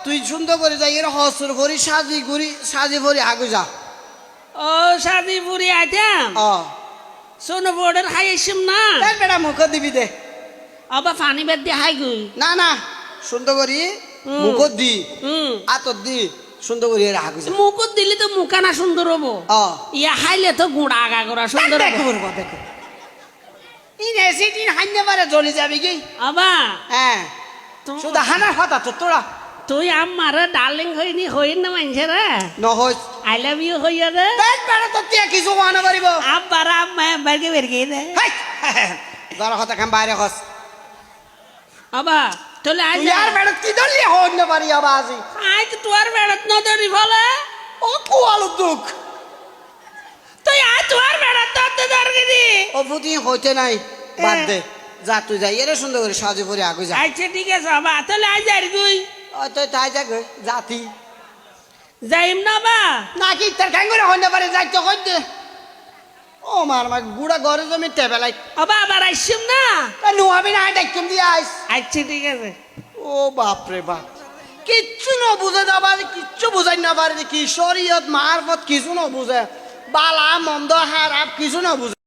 তুই সুন্দর করে যাই এর হসর ভরি সাজি ভরি আগু যা ও সাদি পুরি আইতাম অ সোনো বোর্ডের হাই আসিম না তাই বেটা মুখ দিবি দে আবার পানি বেদ দিয়ে হাই গুই না না সুন্দর করি মুখ দি আতর দি সুন্দর করি এর আগু যা মুকুট দিলে তো মুখানা সুন্দর হবো অ ইয়া হাইলে তো গুড়া আগা করা সুন্দর দেখো হবো দেখো ইনে সিটিন হান্নে মারে জ্বলি যাবি কি আবা হ্যাঁ শুধু হানার কথা তো তোরা তুই আমার ডার্লিং হইনি হইন না মানছে রে নহস আই লাভ ইউ হইয়া রে তাই বেটা তো তুই কিছু আনা পারিব আব্বার আম্মা বেরকে বেরকে দে যারা কথা খাম বাইরে হস আবা তোলে আজ তুই আর বেটা কি দলি হন না পারি আবাজি আই তো তোর বেড়াত ন ধরি ফলে ও কুয়াল দুঃখ তুই আজ তোর বেড়াত তো ধরবি দি ও বুদ্ধি হইতে নাই বাদ দে যা তুই যাই এর সুন্দর করে সাজু করে আগু যা আচ্ছা ঠিক আছে আবা তাহলে আজ আর তুই ও তো তাই যাক জাতি যাইম না বা নাকি তার খাই করে হন না পারে যাই তো কই দে ও মার মা গুড়া ঘরে জমি টেবেলাই আবা আবার আইসিম না নুহাবি না ডাক্তার দিয়ে আইস আচ্ছা ঠিক আছে ও বাপ রে বাপ কিচ্ছু না বুঝে যাবার কিচ্ছু বুঝাই না পারে কি শরীয়ত মারফত কিছু না বুঝে বালা মন্দ হারাপ কিছু না বুঝে